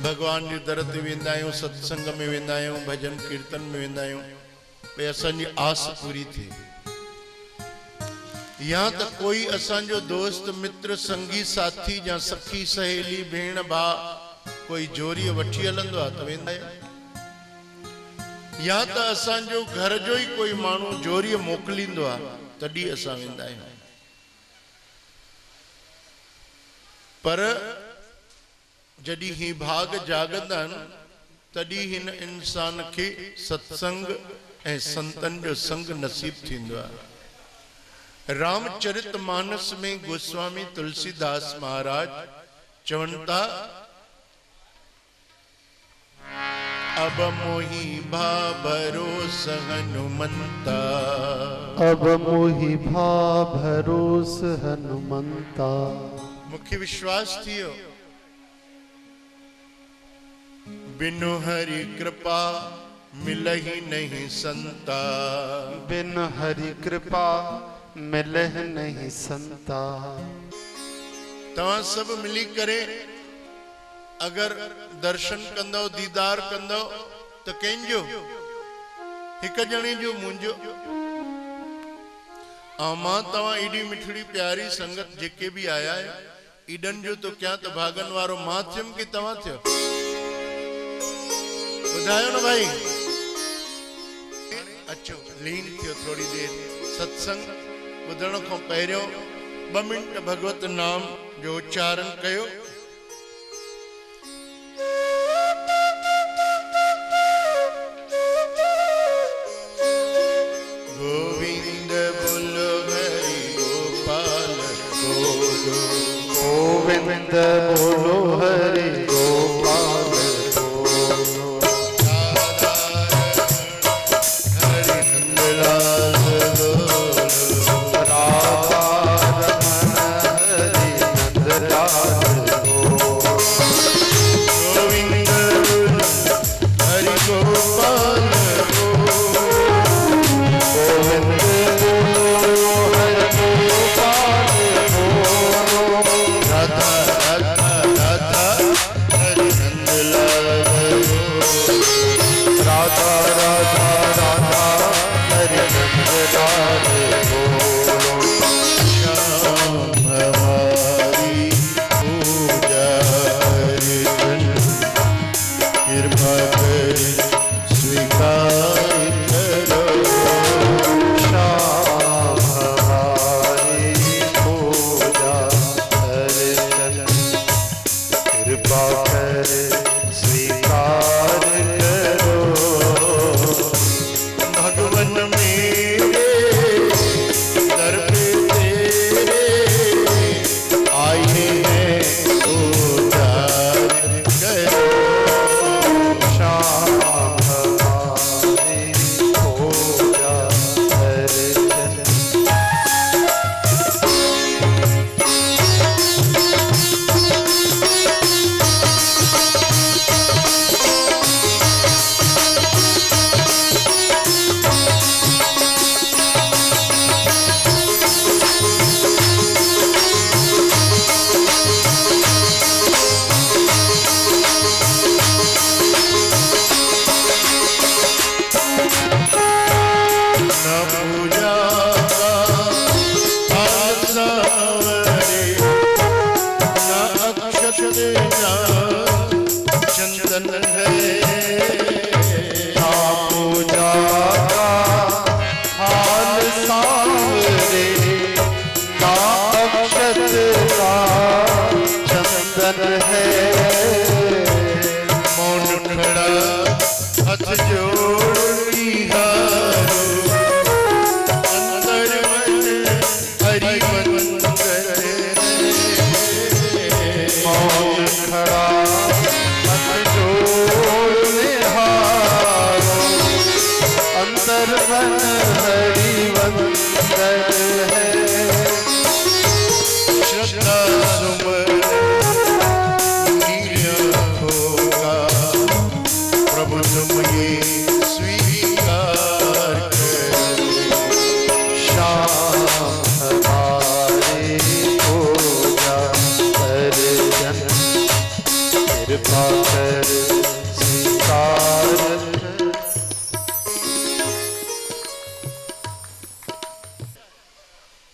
भगवान जी दर ते वेंदा आहियूं, सत्संग में वेंदा आहियूं, भजन कीर्तन में वेंदा आहियूं, भई असांजी आस पूरी थिए। या त कोई असांजो दोस्त मित्र संगी साथी या सखी सहेली भेण भाउ कोई जोरी वठी हलंदो आहे त वेंदा आहियूं, या त असांजो घर जो ही कोई माण्हू जोरी मोकिलींदो आहे तॾहिं असां वेंदा आहियूं। पर जॾहिं ही भाग जागंदा आहिनि तॾहिं हिन इंसान खे सत्संग ऐं संतन जो संग नसीब थींदो आहे। रामचरितमानस में गोस्वामी तुलसीदास महाराज चवनि था, अब मोहि भा भरोस हनुमंता, अब मोहि भा भरोस हनुमंता। मुख्य विश्वास थियो बिनु हरि कृपा मिलहि नहीं संता, बिन हरि कृपा मिलह नहीं संता। तव्हां सब मिली करे अगर दर्शन कंदो दीदार कंदो तो कंहिंजो हिक जणे जो मुंहिंजो। मां तव्हां एडी मिठड़ी प्यारी संगत जेके भी आया है ईडन जो तो क्या तो भागन वारो मां थियम कि तव्हां थियो? ॿुधायो न भाई। अचो लीन थियो थोड़ी देर सत्संग ॿुधण खां पहिरियों 2 मिंट भगवत नाम जो उच्चारण कयो। गोविंद बोलो हरि गोपाल बोलो, गोविंद बोलो हरि गोपाल बोलो। हरि नंदलाल बोलो, राधा रमण हरि नंदलाल आकर स्वीकार।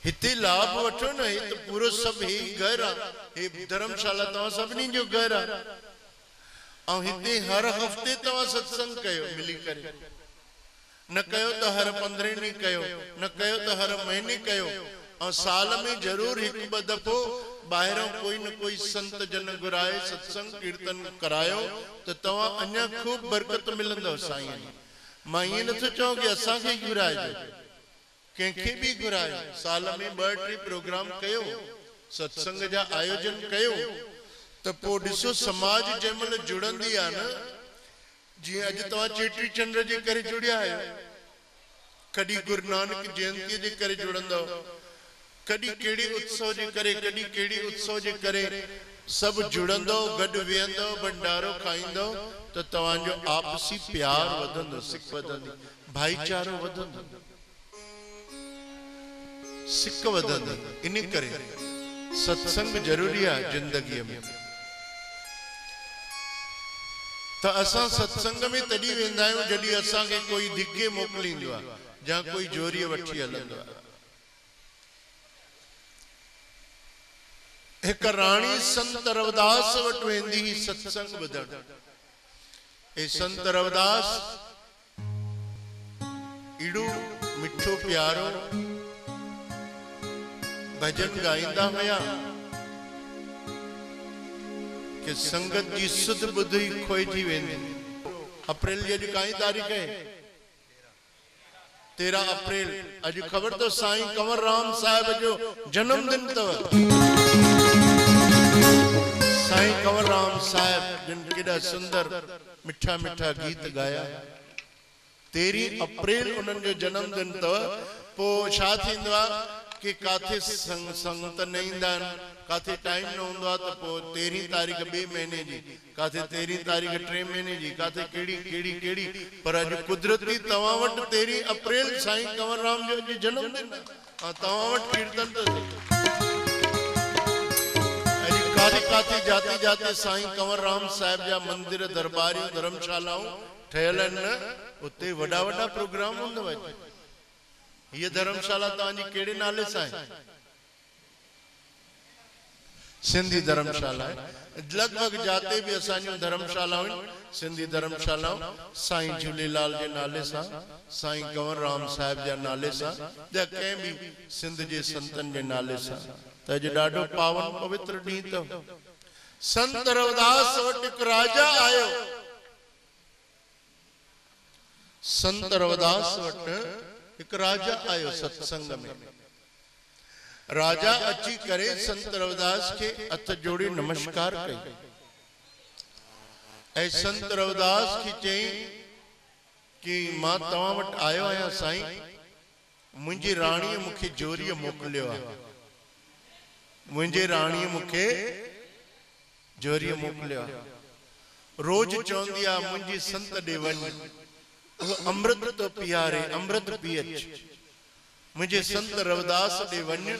हिते लाभ वठो न, हे तो पूरो सब ही घर आहे, हे धर्मशाला तव्हां सभिनी जो घर आहे। ऐं हिते हर हफ़्ते तव्हां सत्संग कयो मिली करे, न कयो त हर 15 ॾींहं कयो, न कयो त हर महीने कयो, ऐं साल में जरूर हिकु ॿ दफ़ो ॿाहिरों कोई न कोई संत जन घुराए सत्संग कीर्तन करायो त तव्हां अञा खूब बरकत मिलंदव साईं। मां ईअं नथो चवां कि असांखे घुराइजो, कंहिंखे बि घुरायो, साल में 2-3 प्रोग्राम कयो, सत्संग जा आयोजन कयो, त पोइ ॾिसो समाज जंहिं महिल जुड़ंदी आहे न, जीअं अॼु तव्हां चेटी चंड जे करे जुड़िया आहियो, कॾहिं गुरु नानक जयंती जे करे जुड़ंदव, कॾहिं कहिड़ी उत्सव जे करे, कॾहिं कहिड़ी उत्सव जे करे सभु जुड़ंदव, गॾु वेहंदव, भंडारो खाईंदव, त तव्हांजो आपसी प्यार वधंदो, सिक वधंदी, भाईचारो वधंदो, सिक वधंदी। इन करे सत्संग जरूरी आहे जिंदगीअ में। त असां सत्संग में तॾहिं वेंदा आहियूं जॾहिं असांखे कोई दिगे मोकिलींदो आहे या कोई जोरीअ वठी हलंदो आहे। हिक राणी संत रविदास वटि वेंदी हुई सत्संग ॿुधण। ए संत रविदास एॾो मिठो प्यारो भजन गाईंदा हुया कि संगत जी सुध बुध ही खोइजी वेंदी। अप्रैल जी अॼु काई तारीख़ है? 13 अप्रैल। अॼु ख़बर तो साईं कंवर राम साहिब जो जन्मदिन तव। साईं कंवर राम साहिब जिन केॾा सुंदर मिठा मिठा गीत गाया। 13 अप्रैल उन्हनि जो जन्मदिन तव। पोइ छा थींदो आहे कि काथे संगत न ईंदा आहिनि, काथे टाइम न हूंदो आहे, त पोइ 13 तारीख़ ॿिए महीने जी, काथे 13 तारीख़ 3 महीने जी, काथे कहिड़ी। पर अॼु कुदरती तव्हां वटि 13 अप्रैल साईं कंवर राम जो अॼु जन्मदिन आहे, तव्हां वटि कीर्तन थो थिए। अॼु काथे जाते जाते साईं कंवर राम साहिब जा मंदिर, दरबारियूं, धर्मशालाऊं ठहियल आहिनि न, उते वॾा वॾा प्रोग्राम हूंदव। ये धर्मशाला तव्हांजी कहिड़े नाले सां आहे? सिंधी धर्मशाला है। लगभग जाते भी असांजूं धर्मशालाऊं सिंधी धर्मशालाऊं साईं झूलेलाल जे नाले सां, साईं कंवर राम साहिब जे नाले सां, या कंहिं भी सिंध जे संतन जे नाले सां। त अॼु ॾाढो पावन पवित्र ॾींहुं अथव। संत रविदास वटि हिकु राजा आयो। संत रविदास वटि हिकु राजा आयो सत्संग में। राजा अची करे संत रविदास के हथ जोड़ी नमस्कार कई। ऐं संत रविदास की चई कि मां तव्हां वटि आयो आहियां साईं, मुंहिंजी राणीअ मूंखे जोरीअ मोकिलियो आहे। मुंहिंजी राणीअ मूंखे जोरीअ मोकिलियो आहे। रोज चवंदी आहे मुंहिंजी संत ॾे वञ, अमृत तो पियारे, अमृत पियच। मुझे संत रविदास ॾे वञ,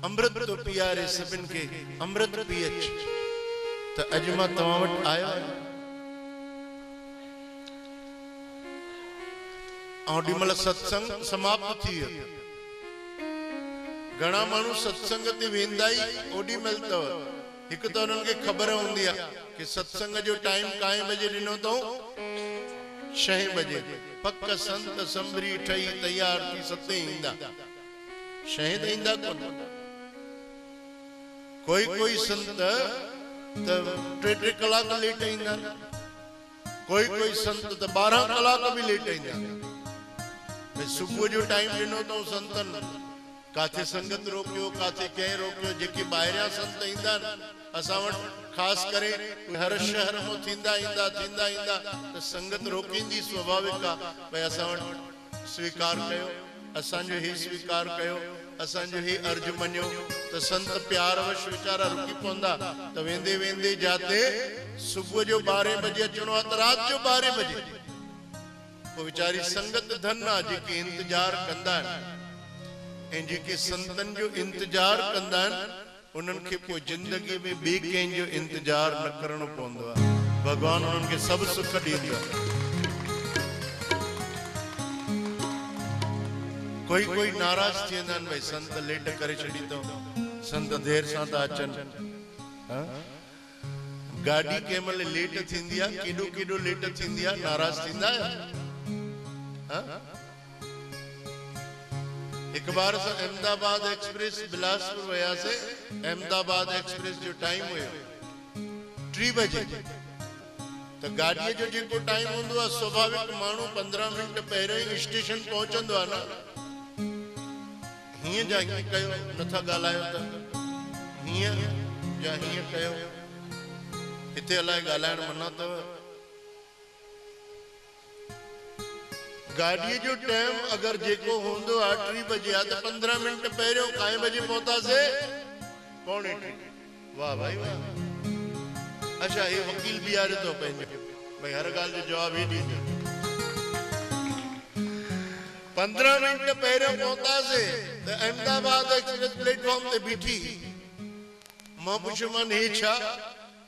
अमृत तो पियारे सभिनि खे, अमृत पियच। त अॼु मां तव्हां वटि आयो आहियां। ओॾी महिल सत्संग समाप्त थी वियो। घणा माण्हू सत्संग ते वेंदा ई ओॾी महिल अथव। हिकु त उन्हनि खे ख़बर हूंदी आहे कि सत्संग जो टाइम काएं बजे ॾिनो अथऊं, 6 बजे। पक संत संभरी ठही तैयार थी 7 ईंदा। 6 ते ईंदा कोन। कोई संत त 3 कलाक लेट ईंदा। कोई संत त 12 कलाक भी लेट ईंदा। सुबुह जो टाइम ॾिनो अथऊं संतन, काथे संगत रोकियो, काथे कंहिं रोकियो। जेके ॿाहिरियां संत ईंदा आहिनि असां वटि ख़ासि करे हर शहर में थींदा ईंदा त संगत रोकींदी स्वाभाविक आहे। भई असां वटि स्वीकार कयो, असांजो ही स्वीकार कयो, असांजो ही अर्ज मञियो। त संत प्यार वश वीचारा रुकी पवंदा। त वेंदे वेंदे जाते सुबुह जो 12 बजे अचणो आहे त राति जो 12 बजे। पोइ वीचारी संगत धन आहे जेके इंतजार कंदा आहिनि। ऐं जेके संतन जो इंतजार कंदा आहिनि उन्हनि खे पोइ जिंदगी में ॿिए कंहिंजो इंतजार न करणो पवंदो आहे। भगवान उनके सब सुख दींदा। कोई कोई नाराज थींदा आहिनि, भाई संत लेट करे छॾी तो, संत देर सां था अचनि। गाड़ी केमल लेट थींदी आहे, केॾो केॾो लेट थींदी आहे, नाराज थींदा आहियो। एक बार असां अहमदाबाद एक्सप्रेस बिलासपुर वियासीं। अहमदाबाद एक्सप्रेस जो टाइम हुयो 3 बजे। तो गाड़ीअ जो जेको टाइम हूंदो आहे, स्वाभाविक माण्हू 15 मिनट पहिरियों ई स्टेशन पहुचंदो आहे न। हीअं जा हीअं कयो, नथा ॻाल्हायो त हीअं या हीअं कयो। हिते अलाए ॻाल्हाइण मना अथव। गाड़ीअ जो टाइम अगर जेको हूंदो आहे 3 बजे आहे, तो 15 मिनट पहिरियों काएं बजे पहुतासीं? 2:45। वाह भाई वाह। अच्छा, ये वकील बीहारे तो पंहिंजो, भाई हर ॻाल्हि जो जवाब ही ॾींदो। 15 मिनट पहिरियों पहुतासीं त अहमदाबाद एक्सप्रेस प्लेटफॉर्म ते बीठी। मां पुछियोमान हे छा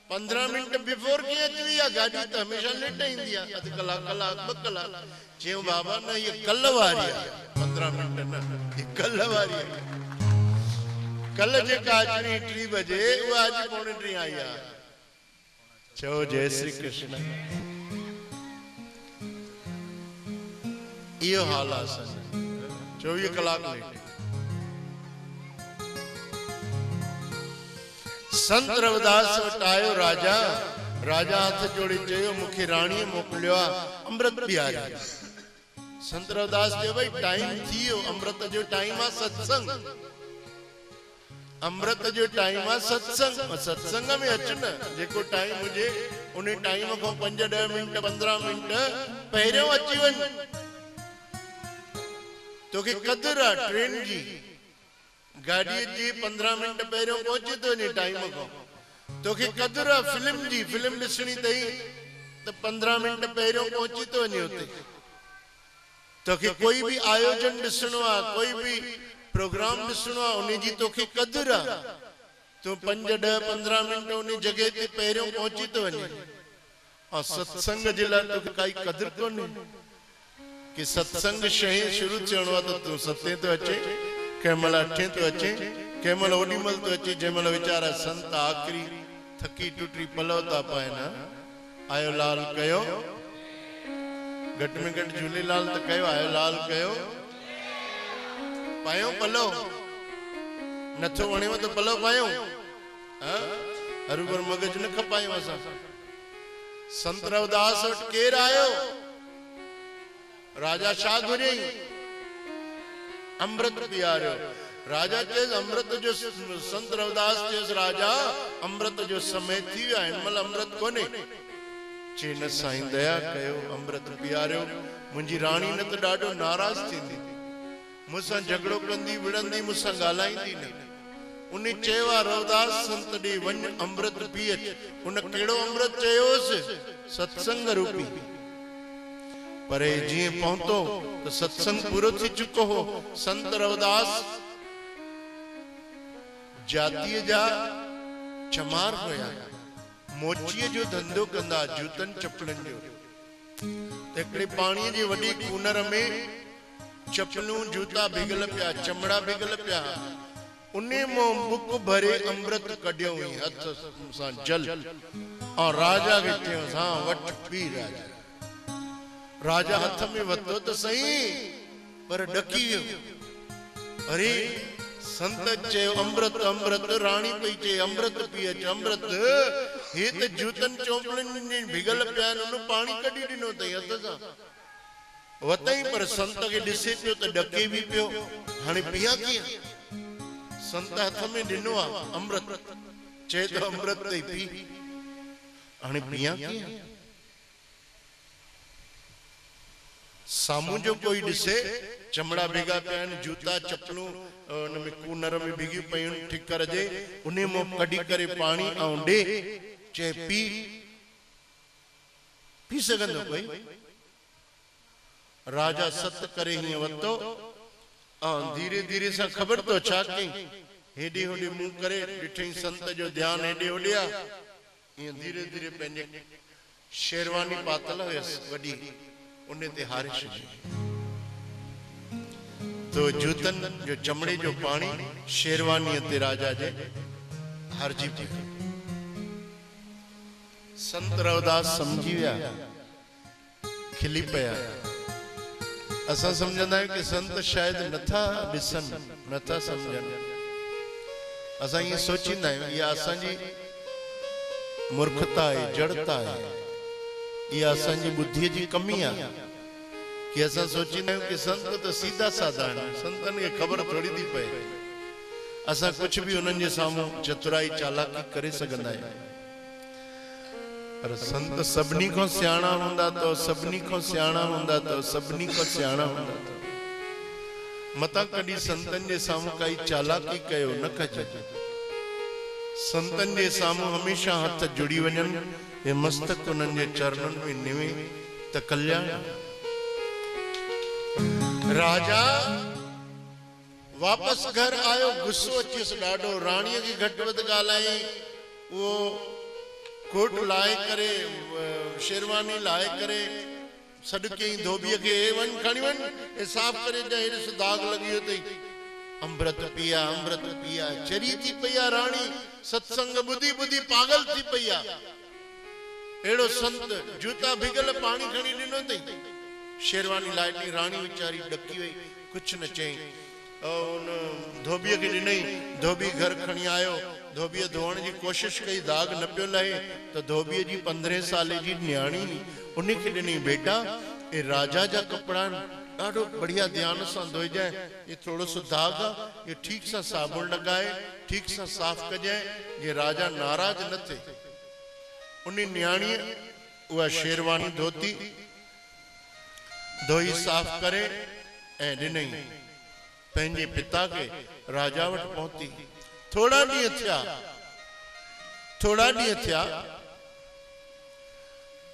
15 मिनट बिफोर कीअं अची वई आहे? गाड़ी त हमेशा लेट ईंदी आहे, अधु कलाक, कलाक, 2 कलाक। चयूं बाबा न, ये कल वारी आहे, 15 मिनट न, ये कल वारी आहे। कल जेका अचणी 3 बजे, उहा अॼु 2:45 आई आहे। चओ जय श्री कृष्ण। इहो हाल आहे असांजो, 24 कलाक लेट। संत रविदास वटि आयो राजा। राजा हथ जोड़े चयो, मूंखे राणीअ मोकिलियो आहे अमृत पियारे। संत रविदास चयो, भाई टाइम थी वियो, अमृत जो टाइम आहे सत्संग। अमृत जो टाइम आहे सत्संग। सत्संग में अच न, जेको टाइम हुजे उन टाइम खां 5-10 मिनट 15 मिनट पहिरियों अची वञ। तोखे क़दुरु आहे ट्रेन जी, गाड़ी जी 15 मिनट पहिरियों पहुची तो वञे टाइम खां। तोखे क़दुरु आहे फिल्म जी, फिल्म ॾिसणी अथई त 15 मिनट पहिरियों पहुची तो वञे उते। तोखे कोई भी आयोजन ॾिसणो आहे, कोई भी प्रोग्राम ॾिसणो आहे, उन जी तोखे क़दुरु आहे। तूं 5-10-15 मिनट उन जगह ते पहिरियों पहुची तो वञे। और सत्संग जे लाइ तोखे काई क़दुरु कोन्हे कि सत्संग शइ शुरू थियणो आहे त तूं 7 तो अचे, कंहिंमहिल 8 तो अचे, कंहिंमहिल ओॾीमहिल तो अचे जंहिंमहिल वीचारा संत आख़िरी थकी टुटी पलव था पाइनि। आयो लाल कयो, घटि में घटि झूलेलाल त कयो, आयो लाल कयो। पायो पलव, नथो वणेव त पलव पायो। हरूभर मगज न खपायूं असां। संत रविदास वटि केरु आयो? राजा छा घुरियई? अमृत पियारियो। राजा चयस अमृत जो, संत रविदास चयस राजा अमृत जो समय थी वियो आहे, हिनमहिल अमृत कोन्हे। चई न साईं दया कयो, अमृत पियारियो। मुंहिंजी राणी न त ॾाढो नाराज थींदी, मूंसां झगड़ो कंदी, विड़ंदी, मूंसां ॻाल्हाईंदी न। उन चयो आहे रविदास संत ॾे वञ, अमृत पी अच। उन कहिड़ो अमृत चयोसि? सत्संग रूपी। पर जीअं पहुतो तो सत्संग पूरो थी चुको हो। संत रविदास जातीअ जा चमार हुया, मोचीअ जो धंधो कंदा, जूतनि चपलनि जो। हिकिड़े पाणीअ जी वॾी कूनर में चपलूं जूता भिगल पिया, चमड़ा भिगल पिया। उन मां बुक भरे अमृत कढियो हुई हथ सां जल। और राजा खे चयोसि हाँ वठ पी। राजा हथ में वतो तो सही, पर ॾकी वियो। अरे संत चयो अमृत अमृत, राणी पई चए अमृत पी अच अमृत। हे त जूतनि चोपड़ियुनि भिगल पिया आहिनि, उन पाणी कढी ॾिनो अथई हथ सां वतई। पर संत खे ॾिसे पियो त ॾके बि पियो, हाणे पिया कीअं? संत हथ में ॾिनो आहे अमृत, चए तो अमृत अथई पी, हाणे पिया कीअं? साम्हूं जो कोई ॾिसे, चमड़ा भिगा पिया आहिनि, जूता चपलूं उन में कूनर में भिगी पयूं, ठिकर जे उन मां कढी करे पाणी ऐं ॾे, चए पी सघंदो कोई? राजा सत करे हीअं वरितो ऐं धीरे धीरे सां ख़बर तो छा कई, हेॾे होॾे मुंहुं करे ॾिठई संत जो ध्यानु हेॾे होॾे आहे। ईअं धीरे धीरे पंहिंजे शेरवानी पातल हुयसि वॾी, उन ते हारिश जी। तो जूतन जो चमड़े जो पानी शेरवानी ते राजा जे हरजी पियो। संत रवदास समझी विया, खिली पिया। असां समझंदा आहियूं कि संत शायद नथा ॾिसनि, नथा समझनि। असां ये सोचींदा आहियूं इहा असांजी मूर्खता आहे, जड़ता आहे, इहा असांजी बुद्धीअ जी कमी आहे कि असां सोचींदा आहियूं कि संत त सीधा साधा आहिनि, संतनि खे ख़बर थोरी थी पए। असां कुछ भी उन्हनि जे साम्हूं चतुराई चालाकी करे सघंदा आहियूं, पर संत सभिनी खां सियाणा हूंदा त सभिनी खां सियाणा हूंदा त सभिनी खां सियाणा हूंदा त मतां कॾहिं संतनि जे साम्हूं काई चालाकी कयो न कजे। संतनि जे साम्हूं हमेशा हथ जुड़ी वञनि, हे मस्तक उन्हनि जे चरणनि में निवे त कल्याण। राजा वापस घर आयो, गुस्सो अचियसि ॾाढो। राणीअ खे घटि वधि ॻाल्हाई, उहो कोट लाहे करे, शेरवानी लाहे करे सॾु कयईं धोबीअ खे, वञ खणी वञ, साफ़ करे ॾे, हेॾे दाग लॻी वियो अथई। अमृत पिया, अमृत पिया, चरी थी पई आहे राणी, सत्संग ॿुधी ॿुधी पागल थी पई आहे। अहिड़ो संत जूता भिगल पाणी खणी ॾिनो अथई, शेरवानी लाहे ॾिनी। राणी वीचारी ॾकी वई, कुझु न चई। उन धोबीअ खे ॾिनई, धोबी घर खणी आयो, धोबीअ धोअण जी कोशिश कई, दाग न पियो लहे त धोबीअ जी 15 साले जी न्याणी उन खे ॾिनई, बेटा ये राजा जा कपिड़ा ॾाढो बढ़िया ध्यान सां धोइजांइ, ये थोरो सो दाग आहे, ये ठीक सां साबुण लॻाए ठीक सां साफ़ कजांइ, ये राजा नाराज न थिए। उन न्याणीअ उहा शेरवानी धोती धोई साफ़ करे ऐं ॾिनई पंहिंजे पिता खे। राजा वटि पहुती, थोड़ा ॾींहं थिया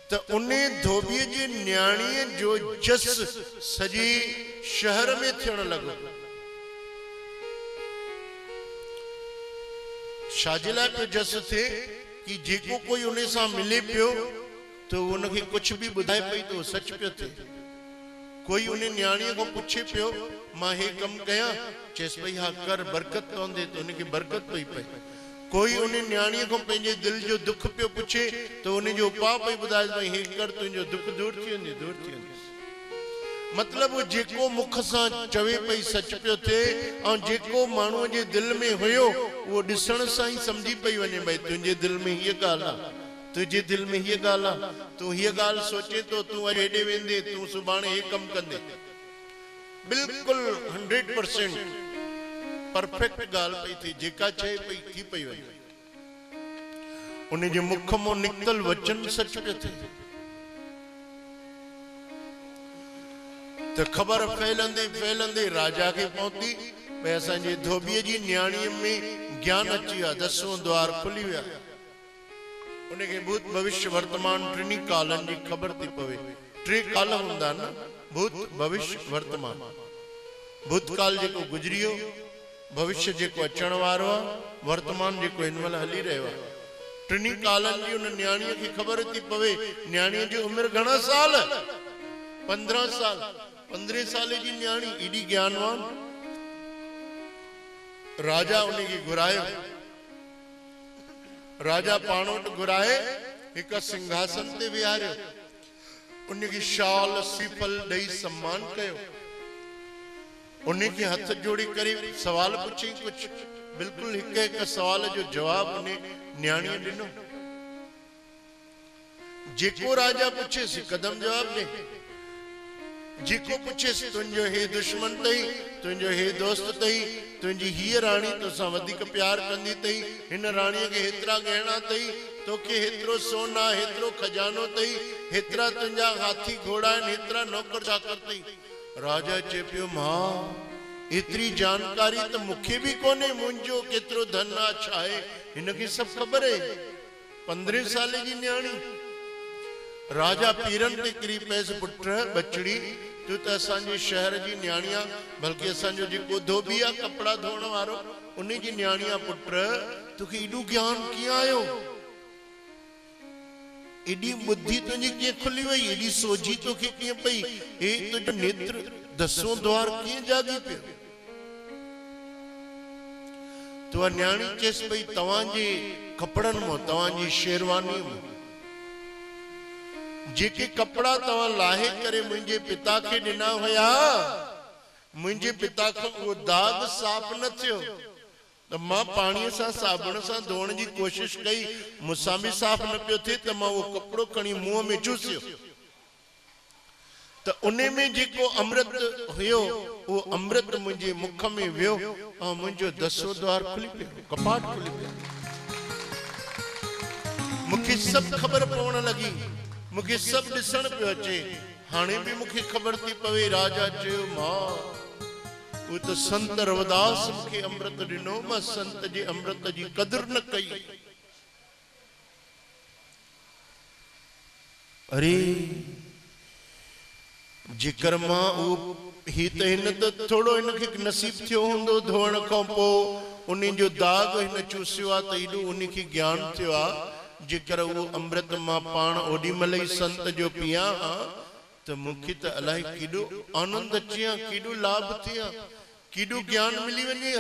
त उन धोबीअ जी न्याणीअ जो जस सॼे शहर में थियण लॻो। छाजे लाइ पियो जस थिए कि जेको कोई उन सां मिले पियो तो उनखे कुछ भी ॿुधाए पई तो सच पियो थिए। कोई उन न्याणीअ खां पुछे पियो मां हे कम कयां, चएसि पई हा कर, बरकत पवंदे, तो उनखे बरकत पई पए। कोई उन न्याणीअ खां पंहिंजे दिल जो दुख पियो पुछे तो उन जो उपाउ पई ॿुधाए, भई हे कर, तुंहिंजो दुख दूर थी वेंदे, दूर थी वेंदे। मतलब जेको मुख सां चवे पई सच पियो थिए, ऐं जेको माण्हूअ जे दिल में हुयो उहो ॾिसण सां ई सम्झी पई वञे, भई तुंहिंजे दिल में हीअ ॻाल्हि आहे, तुंहिंजे दिल में हीअ ॻाल्हि आहे, तूं हीअ ॻाल्हि सोचे तो, तूं अॼु हेॾे वेंदे, तूं सुभाणे हे कमु कंदे। बिल्कुलु 100% परफेक्ट ॻाल्हि पई थी, जेका चए पई थी पई वञे। उन जे मुख मां निकतल वचन सच पियो थिए। त ख़बर फैलंदे फैलंदे राजा खे पहुती, भई असांजे धोबीअ जी न्याणीअ में ज्ञान अची वियो, 10वां द्वार खुली विया। उनखे भूत भविष्य वर्तमान टिनी कालनि जी ख़बर थी पवे। 3 काल हूंदा न, भूत भविष्य वर्तमान। भूतकाल जेको गुजरी वियो, भविष्य जेको अचण वारो आहे, वर्तमान जेको हिन महिल हली रहियो आहे। टिनी कालनि जी उन न्याणीअ खे ख़बर थी पवे। न्याणीअ जी उमिरि घणा साल? 15 साल। 15 साले जी न्याणी, एॾी ज्ञानवान। राजा उनखे घुरायो, राजा पाण वटि घुराए हिक सिंघासन ते विहारियो, उनखे शाल सीफल ॾेई सम्मान कयो, उनखे हथ जोड़ी करे सवाल पुछई कुछ। बिल्कुलु हिक हिक सवाल जो जवाब उन न्याणीअ ॾिनो। जेको राजा पुछेसि हिकदम जवाब ॾे। जेको पुछेसि तुंहिंजो हे दुश्मन अथई, तुंहिंजो हे दोस्त अथई, तुंहिंजी हीअ राणी तोसां वधीक प्यार कंदी अथई, हिन राणीअ खे हेतिरा गहना अथई, तोखे हेतिरो सोना, हेतिरो खजानो अथई, हेतिरा तुंहिंजा हाथी घोड़ा आहिनि, हेतिरा नौकर चाकर अथई। राजा चए पियो मां एतिरी जानकारी त मूंखे बि कोन्हे, मुंहिंजो केतिरो धन आहे, छा आहे, हिनखे सभु ख़बर आहे। 15 साले जी न्याणी। राजा पीरन ते किरी पैस, पुट बचड़ी तू त असांजे शहर जी न्याणी आहे, बल्कि असांजो जेको धोबी आहे कपिड़ा धोअण वारो, उन जी न्याणी आहे। पुट तोखे एॾो ज्ञान कीअं आयो? एडी बुद्धि तुझी के खुली वही, एडी सोझी तो के के पई, ए तुझो नेत्र दसों द्वार के जागी पे। तो न्याणी चेस पई तवांजे कपड़न मो, तवांजी शेरवानी मो जेके कपड़ा तवा लाहे करे मुझे पिता के दिना होया, मुझे पिता को वो दाग साफ न थियो, तो मां पानी सा साबुन सा धोण जी कोशिश कई, मुसा भी साफ न पियो थे, तो मां वो कपड़ो खणी मुंह में चूसियो, तो उन्हें में जेको अमृत हुयो वो अमृत मुझे मुख में वियो, और मुझो दसों द्वार खुली पे, कपाट खुली पे। मुखे सब खबर पवण लगी, मुखे सब दिसण पे अचे, हाणे भी मुखे खबर थी पवे। राजा चयो मां वो तो संत रविदास मुखे अमृत दिनो, मां संत जे अमृत जी कदर न कई। अरे जिकर मां वो ही तो इन तो थोड़ो इनके नसीब थियो हुंदो धोण खां पो, उन्हीं जो दाग हिन चूसियो आ, तो एडो उनके ज्ञान थियो आ, जिकर वो अमृत मां पाण ओडी मलई संत जो पिया, तो मुखे तो अलाही केडो आनंद अचिया, केडो लाभ थिया, केडो ज्ञान मिली वने।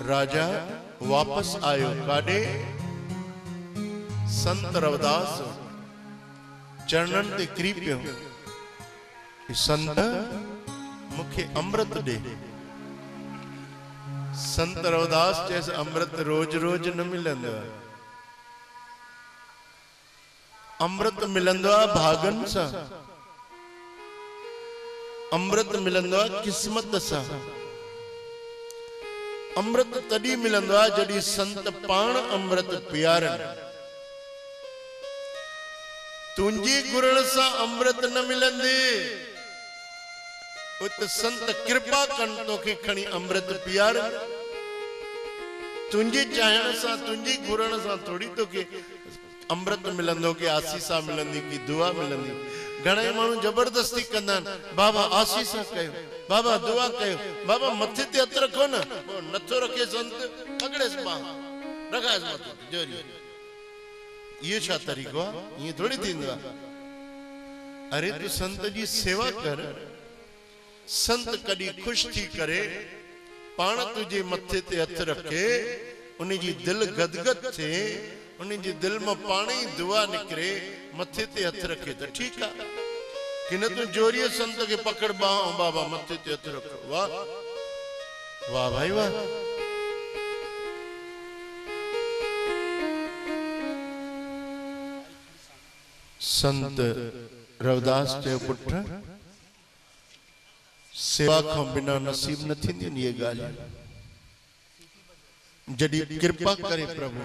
राजा वापस आयो काडे, संत रविदास चरणन ते किरी पियो, संत मुखे अमृत दे। संत रविदास जैसे अमृत रोज रोज न मिलंदो, अमृत मिलंदो भागन सा, अमृत मिलंदो किस्मत सा। अमृत तड़ी मिलंदो जड़ी संत पाण अमृत पियारन। तुंजी गुरण सा अमृत न मिलंदे, उत संत कृपा कन तो के खणी अमृत पियारन। तुंजी चाहण सा, तुंजी गुरण सा थोड़ी तो के अमृत मिलंदो, के आसीसा मिलंदी, की दुआ मिलंदी। घणे मानू जबरदस्ती कंदा, बाबा आसीसा कयो, बाबा दुआ कयो, बाबा मथे ते हथ रखो न, नथो रखे संत पकड़ेस बाह रखास मथे जोरी। ये छा तरीको आ, ये थोड़ी थींदो। अरे तू संत जी सेवा कर, संत कदी खुश थी करे, पाण तुझे मथे ते हथ रखे, उन जी दिल गदगद थे, उन जी दिल में पाणी दुआ निकरे, मथे ते हथ रखे तो ठीक है। कि न तू जोरिए संत के पकड़ बाह, बाबा मथे ते हथ रखो। वाह वाह भाई वाह। संत रविदास चयो पुट, सेवा खां बिना नसीब न थींदियूं ये ॻाल्हियूं। जॾहिं कृपा करे प्रभु,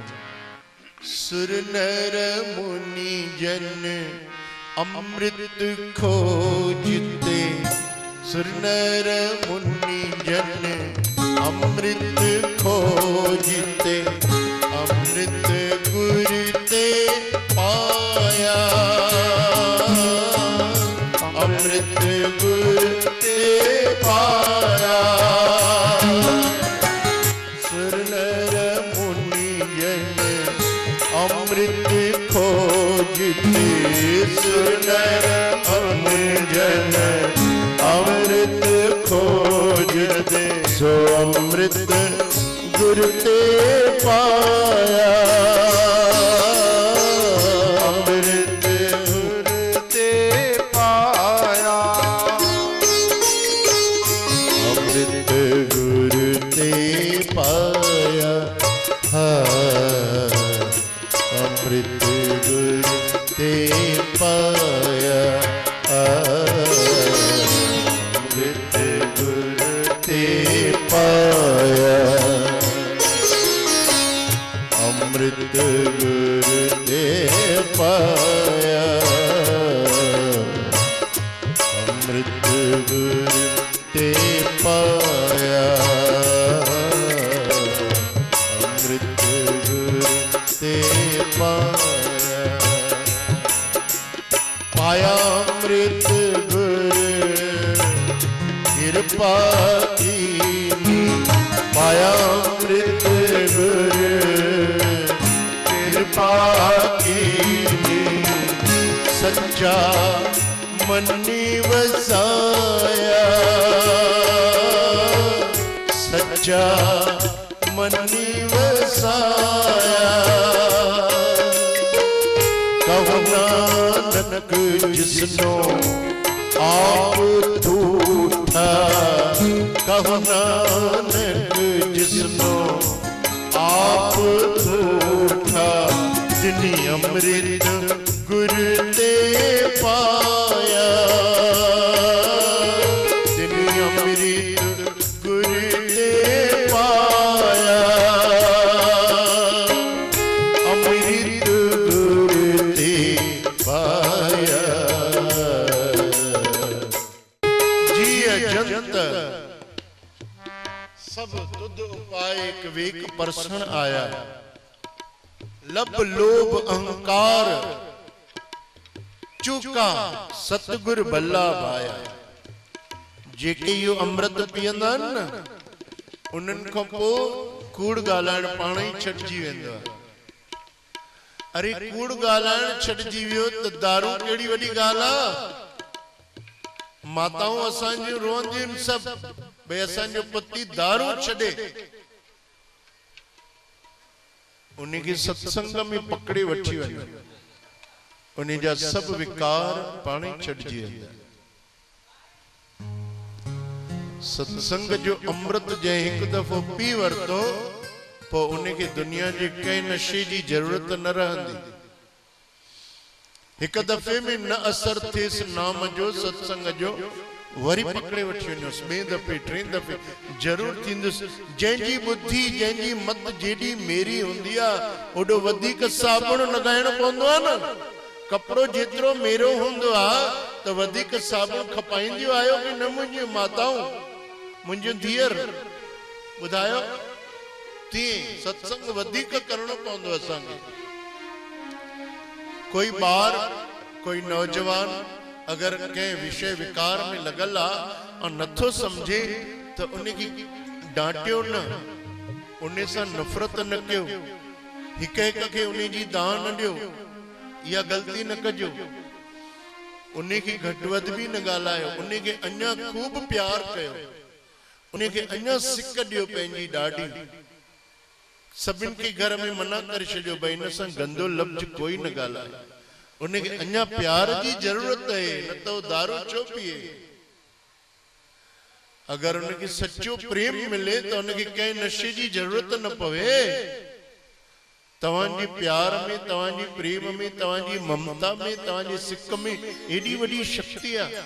सुर नर मुनि जन अमृत खोजते, सुर नर मुनि जन अमृत खोजते, अमृत गुरु ते पाया, अमृत गुरु ते पाया। सुर नर मुनि जन अमृत खोजते, सुर नर मुनि जन अमृत खोजते, सो अमृत गुरु ते पाया, अमृत गुरु ते पाया, अमृत गुरु ते पाया। अमृत गुरु ते पाया, अमृत गुरु ते पाया, अमृत गुरु ते पाया, अमृत गुरु ते पाया, अमृत गुरु ते पाया। पाया अमृत गुरु कृपा कीनी, पाया अमृत गुरु कृपा की सच्चा मनी वसाया, सच्चा मनी वसाया। कहु नानक जिसनो आप झूठा, कहु नानक जिसनो आप झूठा। जिनी अमृत गुरु ते पाया, जिनी अमृत गुरु ते पाया। अमृत गुरु ते पाया। जी जंत सब तुध उपाय एक वेक परसण आया। लब लोभ अहंकार चुका सतगुर बल्ला भाया। जेके यो अमृत पीअंदा न उन्हनि खां पोइ कूड़ ॻाल्हाइण पाण ई छॾिजी वेंदो आहे। अरे कूड़ ॻाल्हाइण छॾिजी वियो त दारू कहिड़ी वॾी ॻाल्हि आहे। माताऊं असांजूं रोअंदियूं आहिनि सभु भई असांजो पति दारू छॾे। उनखे सत्संग में पकड़े वठी वञो, उन जा सब विकार पाण ई छॾिजी वेंदा। सत्संग जो अमृत जंहिं हिकु दफ़ो पी वरितो पोइ उनखे दुनिया जे कंहिं नशे जी ज़रूरत न रहंदी। हिकु दफ़े में न असर थिएसि नाम जो सत्संग जो, वरी पकड़े वठी वञोसि ॿिए दफ़े टे दफ़े ज़रूर थींदुसि। जंहिंजी बुद्धि जंहिंजी मत जेॾी मेरी हूंदी आहे ओॾो वधीक साबुण लॻाइणो पवंदो आहे न। कपिड़ो जेतिरो मेरो हूंदो आहे त वधीक साबुण खपाईंदियूं आहियो कि न मुंहिंजियूं माताऊं मुंहिंजियूं धीअर ॿुधायो? तीअं सत्संग वधीक करणो पवंदो असांखे। कोई ॿार कोई नौजवान अगर कंहिं विषय विकार में लगल आ और नथो समझे तो उनकी डांटियो न, उन सां नफ़रत न कयो, हिक हिक के उन जी दान न ॾियो, या गलती न कजो। उनखे घटि वधि भी न ॻाल्हायो, उनखे अञा खूब प्यार कयो, उनखे अञा सिक ॾियो पंहिंजी ॾाढी। सभिनि खे घर में मना करे छॾियो भई इन सां गंदो लफ़्ज़ कोई न ॻाल्हाए। उनखे अञा प्यार की जरूरत है, न तो दारू छो पिए। अगर उनके सच्चो प्रेम मिले तो उनके कंहिं नशे जी जरूरत न पवे। तव्हांजी प्यार में, तव्हांजी प्रेम में, तव्हांजी ममता में, तव्हांजी सिक में एडी वडी शक्ति आहे।